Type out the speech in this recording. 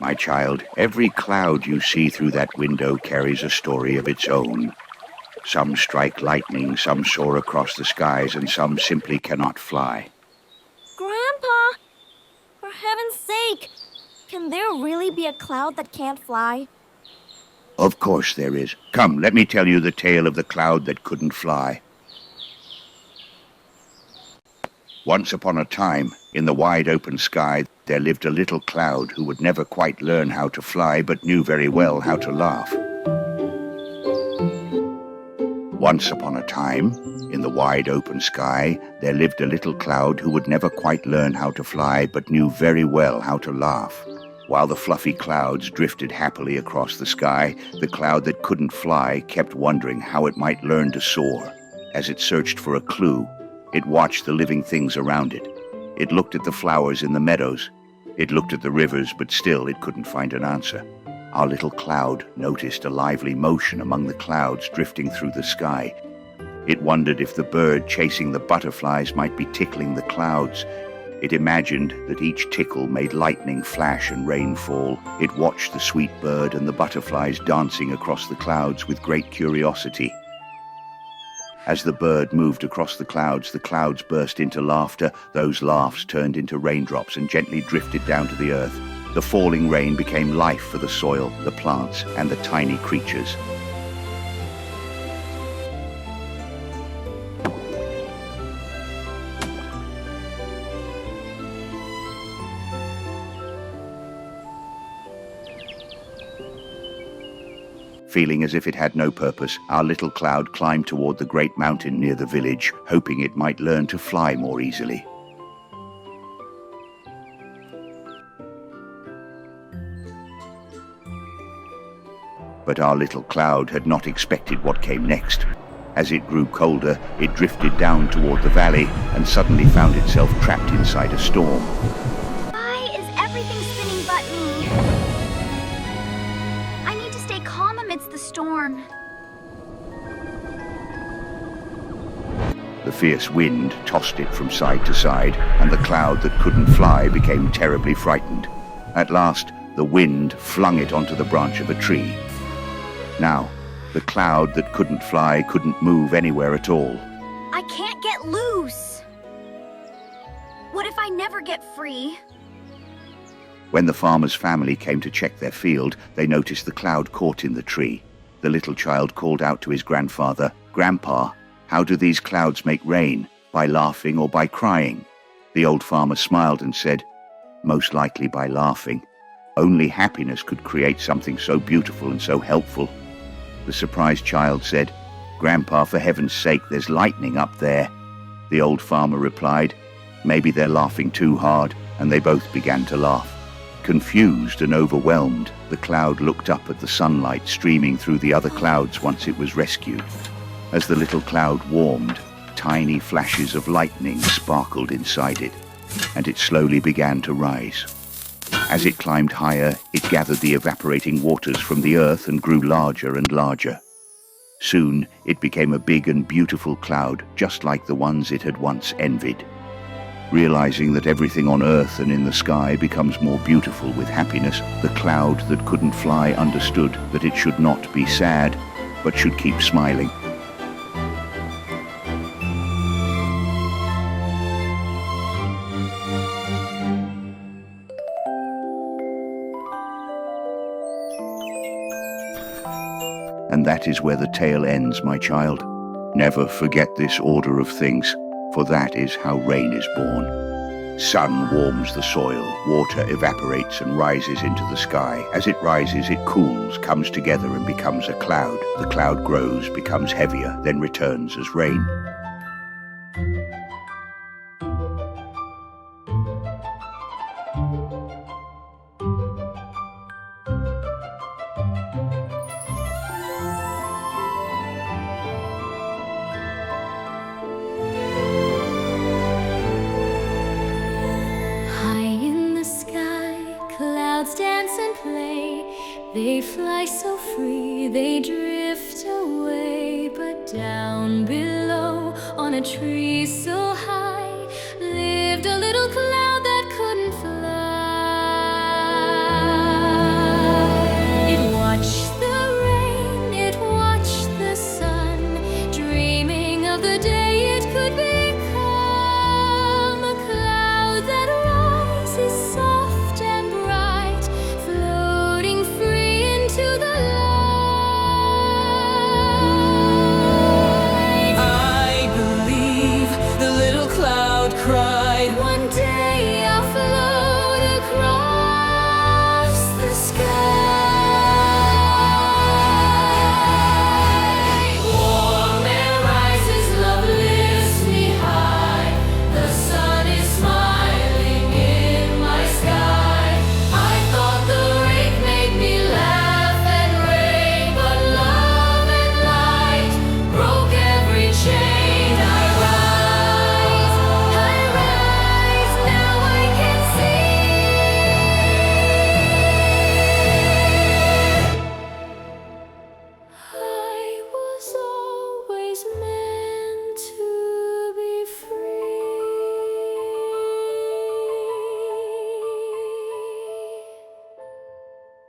My child, every cloud you see through that window carries a story of its own. Some strike lightning, some soar across the skies, and some simply cannot fly. Grandpa, for heaven's sake, can there really be a cloud that can't fly? Of course there is. Come, let me tell you the tale of the cloud that couldn't fly. Once upon a time, in the wide open sky, there lived a little cloud who would never quite learn how to fly, but knew very well how to laugh. Once upon a time, in the wide open sky, there lived a little cloud who would never quite learn how to fly, but knew very well how to laugh. While the fluffy clouds drifted happily across the sky, the cloud that couldn't fly kept wondering how it might learn to soar. As it searched for a clue, it watched the living things around it. It looked at the flowers in the meadows. It looked at the rivers, but still it couldn't find an answer. Our little cloud noticed a lively motion among the clouds drifting through the sky. It wondered if the bird chasing the butterflies might be tickling the clouds. It imagined that each tickle made lightning flash and rain fall. It watched the sweet bird and the butterflies dancing across the clouds with great curiosity. As the bird moved across the clouds burst into laughter. Those laughs turned into raindrops and gently drifted down to the earth. The falling rain became life for the soil, the plants, and the tiny creatures. Feeling as if it had no purpose, our little cloud climbed toward the great mountain near the village, hoping it might learn to fly more easily. But our little cloud had not expected what came next. As it grew colder, it drifted down toward the valley and suddenly found itself trapped inside a storm. Why is everything spinning but me? I need to stay calm amidst the storm. The fierce wind tossed it from side to side, and the cloud that couldn't fly became terribly frightened. At last, the wind flung it onto the branch of a tree. Now, the cloud that couldn't fly couldn't move anywhere at all. I can't get loose. What if I never get free? When the farmer's family came to check their field, they noticed the cloud caught in the tree. The little child called out to his grandfather, "Grandpa, how do these clouds make rain? By laughing or by crying?" The old farmer smiled and said, "Most likely by laughing. Only happiness could create something so beautiful and so helpful." The surprised child said, "Grandpa, for heaven's sake, there's lightning up there." The old farmer replied, "Maybe they're laughing too hard," and they both began to laugh. Confused and overwhelmed, the cloud looked up at the sunlight streaming through the other clouds once it was rescued. As the little cloud warmed, tiny flashes of lightning sparkled inside it, and it slowly began to rise. As it climbed higher, it gathered the evaporating waters from the earth and grew larger and larger. Soon, it became a big and beautiful cloud, just like the ones it had once envied. Realizing that everything on earth and in the sky becomes more beautiful with happiness, the cloud that couldn't fly understood that it should not be sad, but should keep smiling. And that is where the tale ends, my child. Never forget this order of things, for that is how rain is born. Sun warms the soil, water evaporates and rises into the sky. As it rises, it cools, comes together and becomes a cloud. The cloud grows, becomes heavier, then returns as rain. They fly so free, they drift away, but down below on a tree so high,